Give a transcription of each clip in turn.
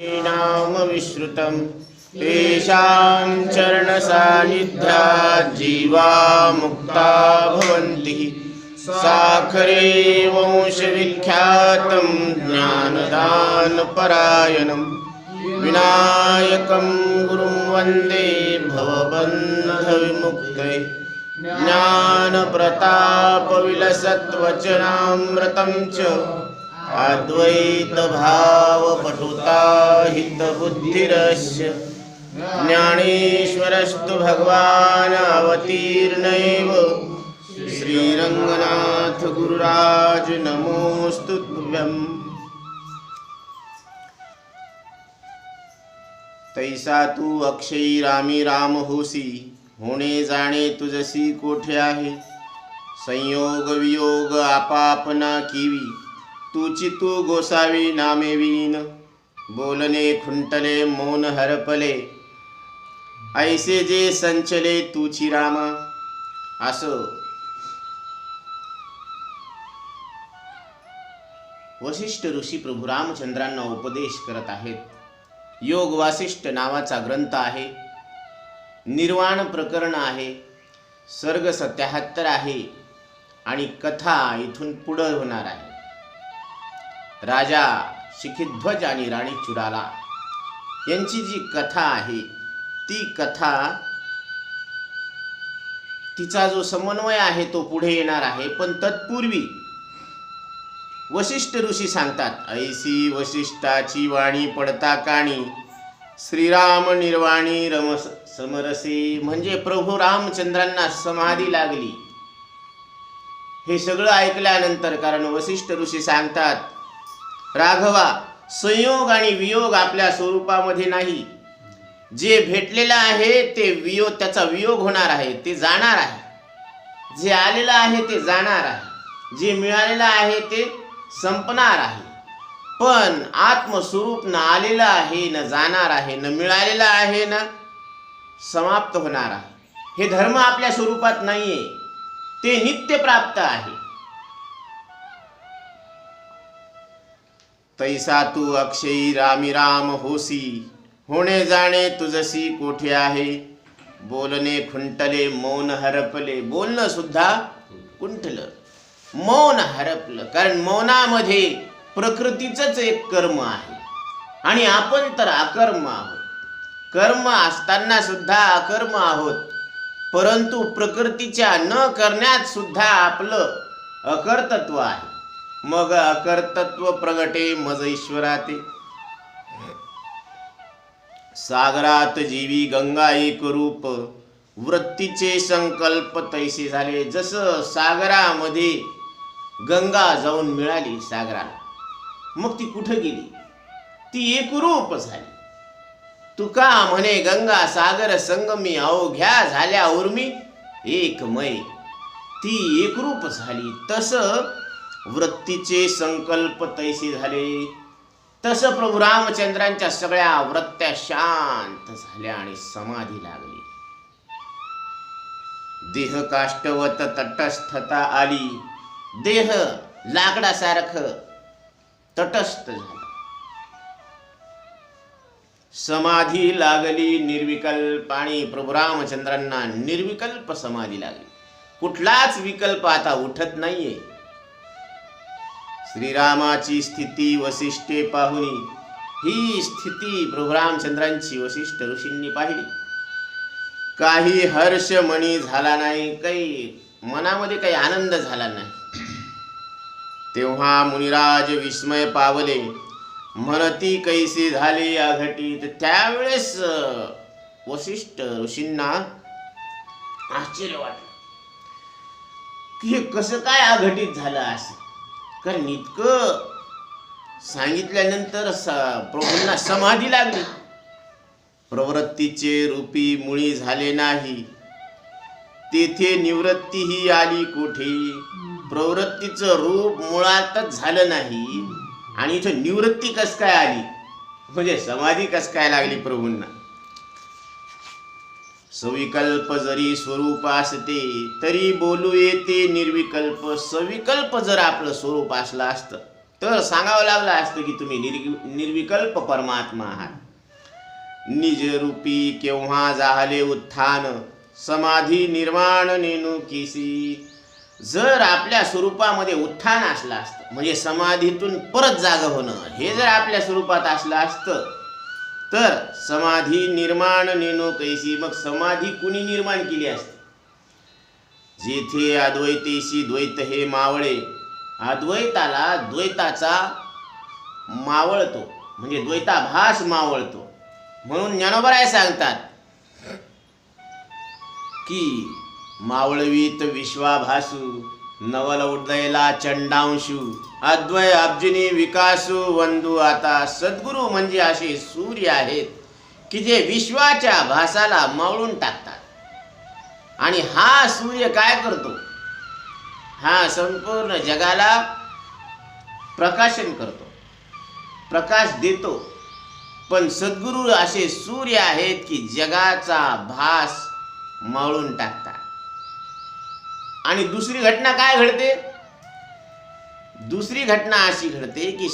नाम विश्रुतं तेषां चरणसान्निध्यात् जीवा मुक्ता भवन्ति। साखरे वंशविख्यातं ज्ञानदानपरायणं विनायकं गुरुं वन्दे भवबन्धविमुक्तये। ज्ञानप्रतापविलसत्वचनामृतं च अद्वैतभावपटुता हितबुद्धिरस्य ज्ञानेश्वरस्तु भगवान् अवतीर्णैव। श्रीरंगनाथ गुरुराज नमोस्तु तुभ्यम्। तैसा तू अक्षयी रामी राम होसी, होणे जाणे तुझसी कोठे आहे। संयोग वियोग आपापना किवी, तुची तू गोसावी नामे वीन। बोलणे खुंटले मौन हरपले, ऐसे जे संचले तुची रामा। असं वशिष्ठ ऋषी प्रभू रामचंद्रांना उपदेश करत आहेत। योग वासिष्ठ नावाचा ग्रंथ आहे, निर्वाण प्रकरण आहे, सर्ग 77 आहे आणि कथा इथून पुढे होणार आहे। राजा शिखिध्वज आणि राणी चुडाला यांची जी कथा आहे ती कथा, तिचा जो समन्वय आहे तो पुढे येणार आहे। पण तत्पूर्वी वशिष्ठ ऋषी सांगतात, ऐसी वशिष्ठाची वाणी पडता काणी, श्रीराम निर्वाणी रमस समरसे। म्हणजे प्रभू रामचंद्रांना समाधी लागली। हे सगळं ऐकल्यानंतर, कारण वशिष्ठ ऋषी सांगतात, राघवा, संयोग आणि वियोग आपल्या स्वरूपामध्ये नाही। जे भेटलेलं आहे ते वियोग, त्याचा वियोग होणार आहे, ते जाणार आहे। जे आलेलं आहे ते जाणार आहे, जे मिळालेलं आहे ते संपणार आहे। पण आत्मस्वरूप न आलेलं आहे, न जाणार आहे, न मिळालेलं आहे, न समाप्त होणार आहे। हे धर्म आपल्या स्वरूपात नाहीये, ते नित्य प्राप्त आहे। तैसा तू अक्षयी रामी राम होसी, होणे जाणे तुझसी कोठे आहे। बोलणे खुंटले मौन हरपले, बोलणं सुद्धा कुंठलं, मौन हरपलं। कारण मौनामध्ये प्रकृतीचंच एक कर्म आहे आणि आपण तर अकर्म आहोत। कर्म असताना सुद्धा अकर्म आहोत, परंतु प्रकृतीच्या न करण्यात सुद्धा आपलं अकर्तत्व आहे। मग अकर्तत्व प्रगटे मज ईश्वराते। सागरात जीवी गंगा एक रूप, वृत्तीचे संकल्प तैसे झाले। जसं सागरामध्ये गंगा जाऊन मिळाली सागराला, मग ती कुठं गेली? ती एकरूप झाली। तुका म्हणे गंगा सागर संगमी, अवघ्या झाल्या उर्मी एकमय। ती एकरूप झाली। तसं वृत्तीचे संकल्प तैसे झाले। तसं प्रभू रामचंद्रांच्या सगळ्या वृत्त्या शांत झाल्या आणि समाधी लागली। देह काष्टवत तटस्थता आली, देह लाकडासारखं तटस्थ झाला। समाधी लागली निर्विकल्प, आणि प्रभू रामचंद्रांना निर्विकल्प समाधी लागली। कुठलाच विकल्प आता उठत नाहीये। श्रीरामाची स्थिती वसिष्ठे पाहुनी, ही स्थिती प्रभू रामचंद्रांची वसिष्ठ ऋषींनी पाहिली। काही हर्ष मनी झाला नाही, काही मनामध्ये काही आनंद झाला नाही। तेव्हा मुनिराज विस्मय पावले, म्हणती कैसे झाले अघटित। त्यावेळेस वसिष्ठ ऋषींना आश्चर्य वाटलं की हे कसं काय अघटित झालं असं। कारण इतकं सांगितल्यानंतर प्रभूंना समाधी लागली। प्रवृत्तीचे रूपी मुळी झाले नाही, तेथे निवृत्तीही आली कोठे। प्रवृत्तीचं रूप मुळातच झालं नाही आणि इथं निवृत्ती कस काय आली, म्हणजे समाधी कस काय लागली प्रभूंना। सविकल्प जरी स्वरूप असते, तरी बोलू येते निर्विकल्प। सविकल्प जर आपलं स्वरूप असलं असतं तर सांगावं लागलं असतं की तुम्ही निर्विकल्प परमात्मा आहात. निज रूपी केव्हा झाले उत्थान, समाधी निर्माण नेणुकीसी. जर आपल्या स्वरूपामध्ये उत्थान असलं असतं, म्हणजे समाधीतून परत जागा होणं, हे जर आपल्या स्वरूपात असलं असतं, तर समाधी निर्माण नेणो कैसी, मग समाधी कुणी निर्माण केली असते? जेथे अद्वैतेशी द्वैत हे मावळे, अद्वैताला द्वैताचा मावळतो, म्हणजे द्वैताभास मावळतो. म्हणून ज्ञानोबराय सांगतात की मावळवीत विश्वाभासू, नवल उदयला चंडांशू, अद्वय अब्जिनी विकासू वंदू आता. सद्गुरू म्हणजे असे सूर्य आहेत की जे विश्वाच्या भासाला मावळून टाकतात. आणि हा सूर्य काय करतो? हा संपूर्ण जगाला प्रकाशन करतो, प्रकाश देतो. पण सद्गुरू असे सूर्य आहेत की जगाचा भास मावळून टाकतात. आणि दुसरी घटना काय घडते? दुसरी घटना अशी घडते की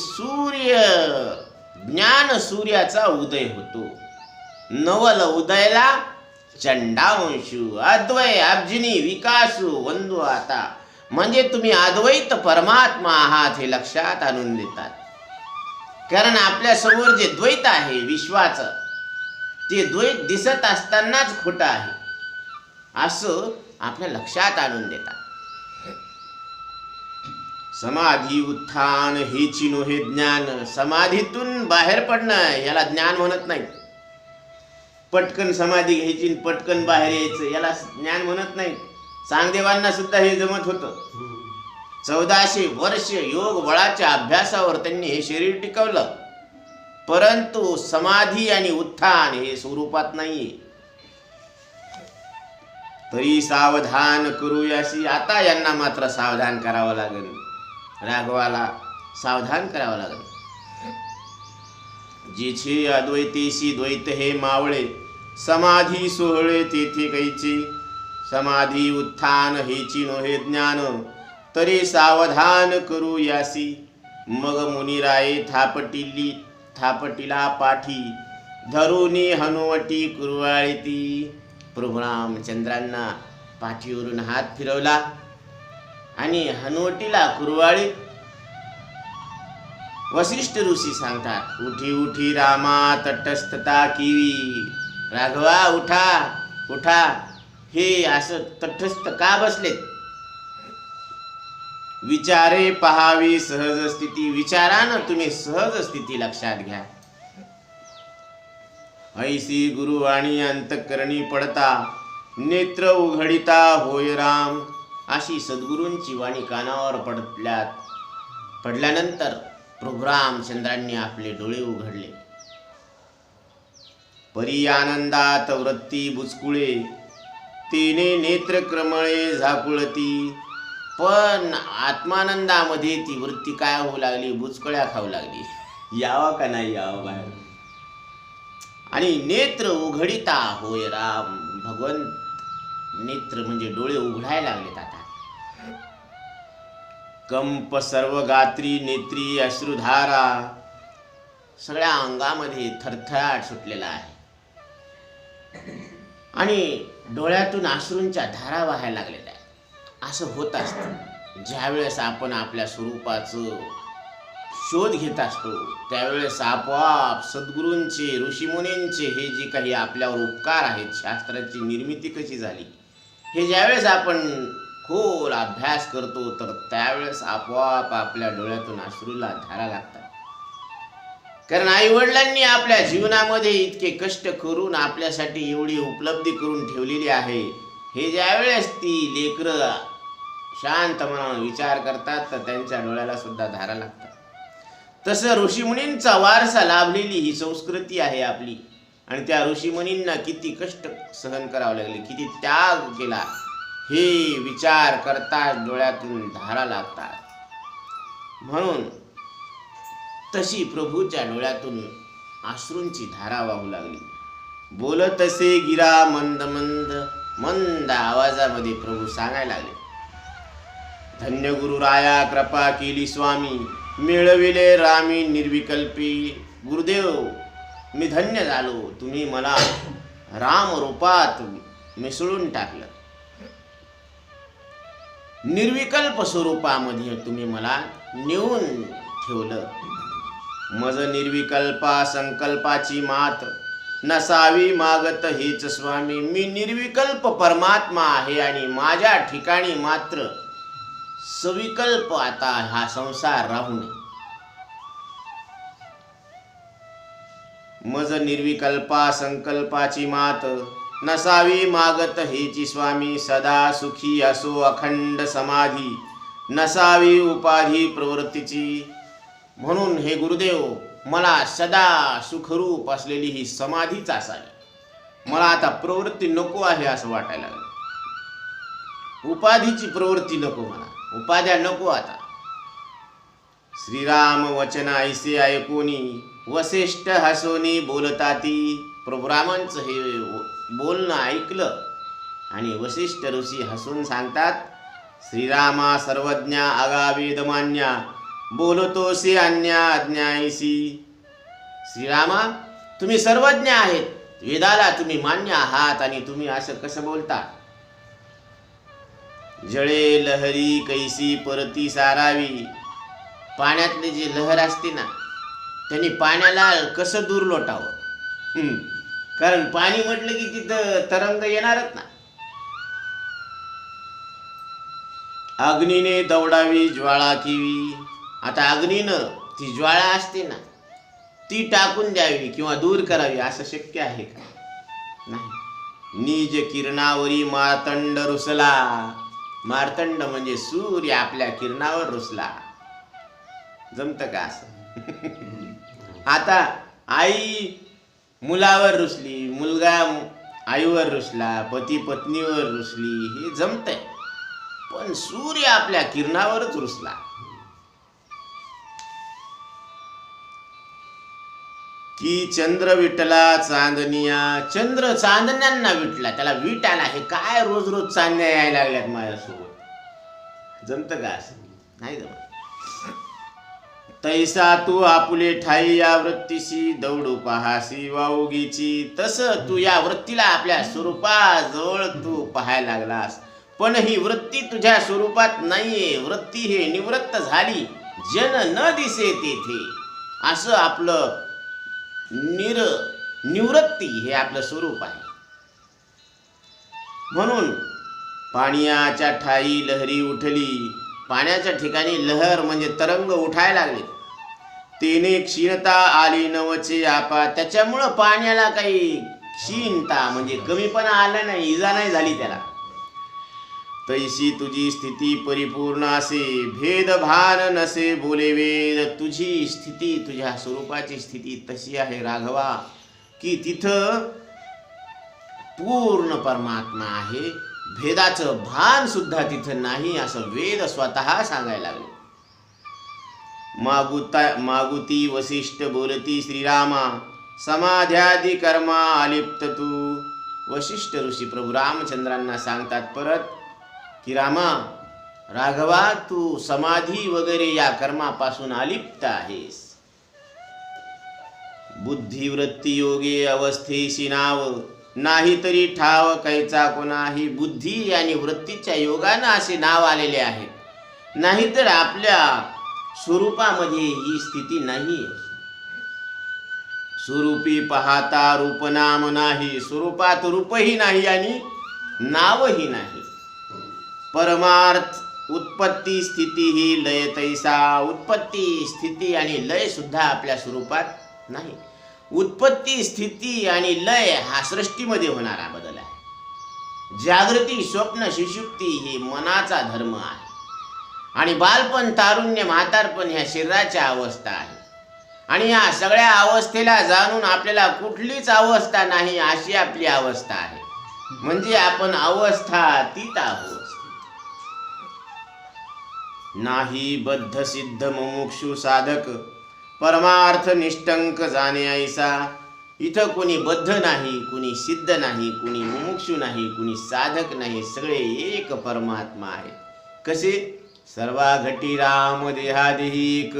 ज्ञान सूर्याचा उदय होतो. नवल उदयला चंडांशू, अद्वय अब्जिनी विकासू वंदू आता. म्हणजे तुम्ही अद्वैत परमात्मा आहात हे लक्षात आणून देतात. कारण आपल्या समोर जे द्वैत आहे विश्वाचं, ते द्वैत दिसत असतानाच खोटं आहे असं आपल्या लक्षात आणून देतात. समाधी उत्थान हेची नोहे ज्ञान. समाधीतून बाहेर पडणं याला ज्ञान म्हणत नाही. पटकन समाधी घ्यायची पटकन बाहेर यायचं याला ज्ञान म्हणत नाही. चांगदेवांना सुद्धा हे जमत होतं. 1400 वर्ष योग बळाच्या अभ्यासावर त्यांनी हे शरीर टिकवलं. परंतु समाधी आणि उत्थान हे स्वरूपात नाहीये. तरी सावधान करूयासी. आता यांना मात्र सावधान करावं लागेल, राघवाला सावधान करावं लागेल. जेथे अद्वैतेशी द्वैत हे मावळे, समाधी सोहळे तेथे कैचे. समाधी उत्थान हेची नोहे ज्ञान, तरी सावधान करूयासी. मग मुनिराये थापटिला पाठी, धरुनी हनुवटी कुरवाळीती. प्रभू रामचंद्रांना पाठीवरून हात फिरवला आणि हनुवटीला कुरवाळीत. वसिष्ठ ऋषी सांगतात, उठी उठी रामा तटस्थता किवी. राघवा उठा उठा. हे असं तटस्थ का बसलेत? विचारे पहावी सहज स्थिती. विचारानं तुम्ही सहज स्थिती लक्षात घ्या. ऐसी गुरुवाणी अंतकरणी पडता, नेत्र उघडिता होय राम. अशी सद्गुरूंची वाणी कानावर पडल्यानंतर प्रभू रामचंद्रांनी आपले डोळे उघडले. परी आनंदात वृत्ती बुचकुळे, तिने नेत्र क्रमळे झाकुळती. पण आत्मानंदामध्ये ती वृत्ती काय होऊ लागली? बुचकळ्या खाऊ लागली. यावं का नाही यावं बाहेर? आणि नेत्र उघडिता होय राम. भगवंत नेत्र म्हणजे डोळे उघडायला लागलेत आता. कंप सर्व गात्री नेत्री अश्रुधारा. सगळ्या अंगामध्ये थरथराट सुटलेला आहे आणि डोळ्यातून अश्रूंच्या धारा वाहायला लागलेल्या आहे. असं होत असतं ज्यावेळेस आपण आपल्या स्वरूपाचं शोध घेत असतो. त्यावेळेस आपोआप सद्गुरूंचे ऋषीमुनींचे हे जे काही आपल्यावर उपकार आहेत, शास्त्राची निर्मिती कशी झाली, हे ज्यावेळेस आपण खोल अभ्यास करतो तर त्यावेळेस आपोआप आपल्या डोळ्यातून अश्रूला धारा लागतात. कारण आईवडिलांनी आपल्या जीवनामध्ये इतके कष्ट करून आपल्यासाठी एवढी उपलब्धी करून ठेवलेली आहे. हे ज्यावेळेस ती लेकरं शांत मनाने विचार करतात तर त्यांच्या डोळ्याला सुद्धा धारा लागतात. तसं ऋषीमुनींचा वारसा लाभलेली ही संस्कृती आहे आपली. आणि त्या ऋषीमुनींना किती कष्ट सहन करावे लागले, किती त्याग केला, हे विचार करता डोळ्यातून धारा लागतात. म्हणून तशी प्रभूच्या डोळ्यातून अश्रूंची धारा वाहू लागली. बोलत असे गिरा मंद मंद. मंद आवाजामध्ये प्रभू सांगायला लागले, धन्य गुरुराया कृपा केली स्वामी. मिळविले रामी निर्विकल्पी. गुरुदेव, मी धन्य झालो, तुम्ही मला राम रूपात मिसळून टाकलं. निर्विकल्प स्वरूपामध्ये तुम्ही मला नेऊन ठेवलं. मज निर्विकल्पा संकल्पाची मात, नसावी मागत हेच स्वामी. मी निर्विकल्प परमात्मा आहे आणि माझ्या ठिकाणी मात्र सविकल्प आता हा संसार राहू नये. मज निर्विकल्पा संकल्पाची मात, नसावी मागत हेची स्वामी. सदा सुखी असो अखंड समाधी, नसावी उपाधी प्रवृत्तीची. म्हणून हे गुरुदेव, मला सदा सुखरूप असलेली ही समाधीच असावी. मला आता प्रवृत्ती नको आहे असं वाटायला लागलं. उपाधीची प्रवृत्ती नको, मला उपाध्या नको आता. श्रीराम वचन ऐसे ऐकोनी, वसिष्ठ हसोनी बोलताती. प्रभू रामांचं हे बोलणं ऐकलं आणि वसिष्ठ ऋषी हसून सांगतात, श्रीरामा सर्वज्ञा आगा वेदमान्या, बोलतोसी अन्या अज्ञायसी. श्रीरामा, तुम्ही सर्वज्ञ आहेत, वेदाला तुम्ही मान्य आहात आणि तुम्ही असं कसं बोलता? जळे लहरी कैसी परती सारावी. पाण्यातले जे लहर असते ना, त्यांनी पाण्याला कसं दूर लोटावं? कारण पाणी म्हटलं की तिथं तरंग येणारच ना. अग्नीने दौडावी ज्वाळा किवी. आता अग्नीनं ती ज्वाळा असते ना, ती टाकून द्यावी किंवा दूर करावी, असं शक्य आहे का? नाही. निज किरणावरी मार्तंड रुसला. मार्तंड म्हणजे सूर्य आपल्या किरणावर रुसला. जमतं का असं? आता आई मुलावर रुसली, मुलगा आईवर रुसला, पती पत्नीवर रुसली, हे जमतंय. पण सूर्य आपल्या किरणावरच रुसला. की चंद्र विटला चांदनिया. चंद्र चांदण्यांना विटला, त्याला वीट आला. हे काय रोज रोज चांदण्या यायला लागल्यात माझ्यासोबत? जमतं का असं? नाही जमत. तैसा तू आपुले ठाई या वृत्तीशी, दौडू पहासी वाऊगीची. तसं तू या वृत्तीला आपल्या स्वरूपाजवळ तू पाहायला लागलास, पण ही वृत्ती तुझ्या स्वरूपात नाहीये. वृत्ती हे निवृत्त झाली, जन न दिसे तेथे. असं आपलं निवृत्ती हे आपलं स्वरूप आहे. म्हणून पाण्याच्या ठाई लहरी उठली. पाण्याच्या ठिकाणी लहर म्हणजे तरंग उठायला लागले. तेने क्षीणता आली नवचे आपा. त्याच्यामुळं पाण्याला काही क्षीणता म्हणजे कमीपणा आला नाही, इजा नाही झाली त्याला. तैशी तुझी स्थिती परिपूर्ण असे, भेद भान नसे बोले वेद. तुझी स्थिती, तुझ्या स्वरूपाची स्थिती तशी आहे राघवा, की तिथं पूर्ण परमात्मा आहे. भेदाचं भान सुद्धा तिथं नाही, असं वेद स्वतः सांगायला लागले. मागुती वसिष्ठ बोलती श्रीरामा, समाध्यादी कर्मा अलिप्त तू. वसिष्ठ ऋषी प्रभू रामचंद्रांना सांगतात परत की रामा, राघवा, तू समाधी वगैरे या कर्मापासून अलिप्त आहेस. बुद्धिवृत्ती योगे अवस्थेशी नाव, नाही तरी ठाव कैचा कोणाही. बुद्धी आणि वृत्तीच्या योगानं असे नाव आलेले आहे, नाहीतर आपल्या स्वरूपामध्ये ही स्थिती नाही. स्वरूपी पाहता रूप नाम नाही. स्वरूपात रूपही नाही आणि नावही नाही. परमार्थ उत्पत्ती स्थिती ही लय तैसा. उत्पत्ती स्थिती आणि लय सुद्धा आपल्या स्वरूपात नाही. उत्पत्ती स्थिती आणि लय हा सृष्टीमध्ये होणारा बदल आहे. जागृती स्वप्न सुषुप्ती ही मनाचा धर्म आहे. आणि बालपण तारुण्य म्हातारपण ह्या शरीराच्या अवस्था आहे. आणि या सगळ्या अवस्थेला जाणून आपल्याला कुठलीच अवस्था नाही अशी आपली अवस्था आहे. म्हणजे आपण अवस्थातीत आहोत. नाही बद्ध सिद्ध मुमुक्षु साधक, परमार्थ निष्ठंक जाणे ऐसा. इथं कोणी बद्ध नाही, कोणी सिद्ध नाही, कोणी मुमुक्षु नाही, कोणी साधक नाही. सगळे एक परमात्मा आहे. कसे? सर्वा घटी राम देहादेहिक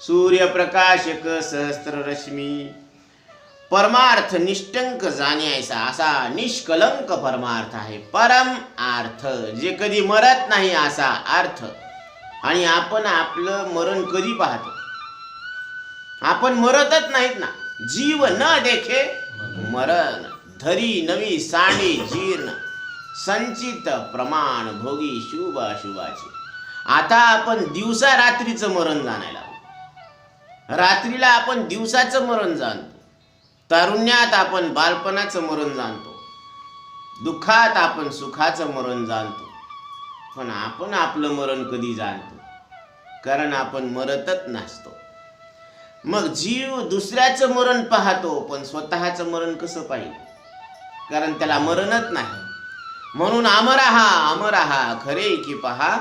सूर्यप्रकाशक सहस्त्र रश्मी. परमार्थ निष्टंक जाण्याचा असा निष्कलंक परमार्थ आहे. परम अर्थ जे कधी मरत नाही असा अर्थ. आणि आपण आपलं मरण कधी पाहतो? आपण मरतच नाहीत ना. जीव न देखे मरण, धरी नवी सांडी जीर्ण, संचित प्रमाण भोगी शुभ अशुभाचे. आता आपण दिवसा रात्रीचं मरण जाणायला लागलो. रात्रीला आपण दिवसाचं मरण जाणतो. तारुण्यात आपण बालपणाचं मरण जाणतो. दुःखात आपण सुखाचं मरण जाणतो. पण आपण आपलं मरण कधी जाणतो? कारण आपण मरतच नसतो. मग जीव दुसऱ्याचं मरण पाहतो, पण स्वतःचं मरण कसं पाहिजे? कारण त्याला मरणच नाही. म्हणून अमरहा खरे की पहा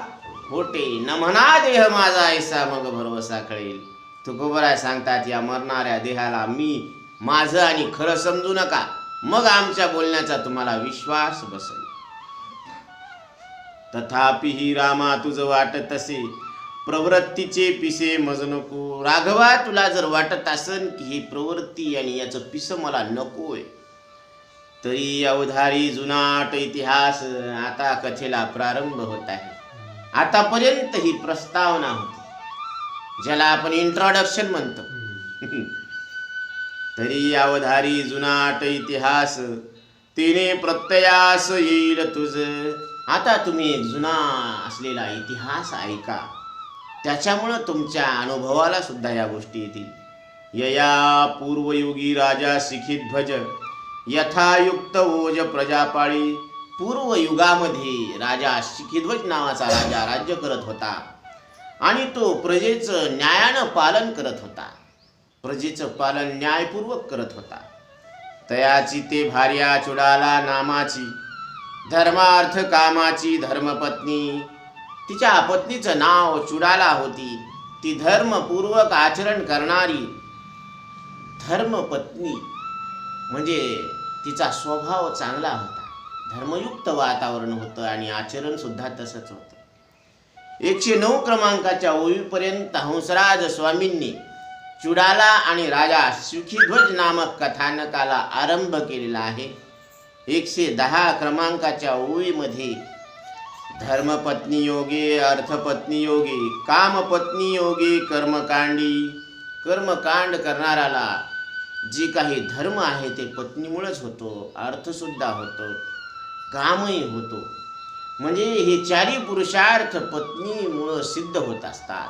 खोटे, न म्हणा देह माझा ऐसा मग भरवसा कळेल. तुकोबराय सांगतात, या मरणाऱ्या देहाला मी माझं आणि खरं समजू नका, मग आमच्या बोलण्याचा तुम्हाला विश्वास बसेल. तथापि ही रामा तुझं वाटत असे प्रवृत्तीचे पिसे मज नको. राघवा, तुला जर वाटत असन की ही प्रवृत्ती आणि याचं पिस मला नकोय, तरी अवधारी जुनाट इतिहास आता कथेला प्रारंभ होत आहे. आतापर्यंत ही प्रस्तावना होती, ज्याला आपण इंट्रोडक्शन म्हणतो. तरी अवधारी जुनाट इतिहास तिने प्रत्ययास येईल तुझ. आता तुम्ही एक जुना असलेला इतिहास ऐका, त्याच्यामुळं तुमच्या अनुभवाला सुद्धा या गोष्टी येतील. यया पूर्वयुगी राजा शिखिध्वज यथायुक्त ओज प्रजापाळी. पूर्वयुगामध्ये राजा शिखिध्वज नावाचा राजा राज्य करत होता आणि तो प्रजेचं न्यायानं पालन करत होता. प्रजेचं पालन न्यायपूर्वक करत होता. तयाची ते भार्या चुडाला नामाची, धर्मार्थ कामाची धर्मपत्नी. तिच्या पत्नीचं नाव चुडाला होती. ती धर्मपूर्वक आचरण करणारी धर्मपत्नी. म्हणजे तिचा स्वभाव चांगला होता, धर्मयुक्त वातावरण होतं आणि आचरण सुद्धा तसंच होतं. 109 क्रमांकाच्या ओळीपर्यंत हंसराज स्वामींनी चुडाला आणि राजा शिखिध्वज नामक कथानकाला आरंभ केलेला आहे. 110 क्रमांकाच्या ओळीमध्ये धर्मपत्नी योगे, अर्थपत्नी योगे, कामपत्नी योगे, कर्मकांडी. कर्मकांड करणाऱ्याला जे काही धर्म आहे ते पत्नीमुळेच होतो, अर्थसुद्धा होतो, कामही होतो. म्हणजे हे चारी पुरुषार्थ पत्नीमुळं सिद्ध होत असतात.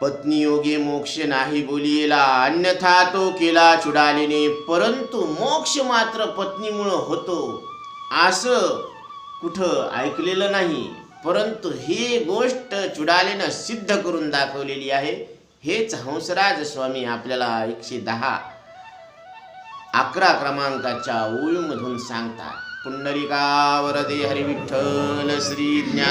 पत्नी योगे मोक्ष नाही बोलियेला, अन्यथा तो केला चुडालेने. परंतु मोक्ष मात्र पत्नीमुळं होतो असं कुठं ऐकलेलं नाही. परंतु ही गोष्ट चुडालेनं सिद्ध करून दाखवलेली आहे. हेच हंसराज स्वामी आपल्याला 111 क्रमांकाच्या ओळीमधून सांगतात. पुंडलिका वरदे हरी विठ्ठल श्री ज्ञान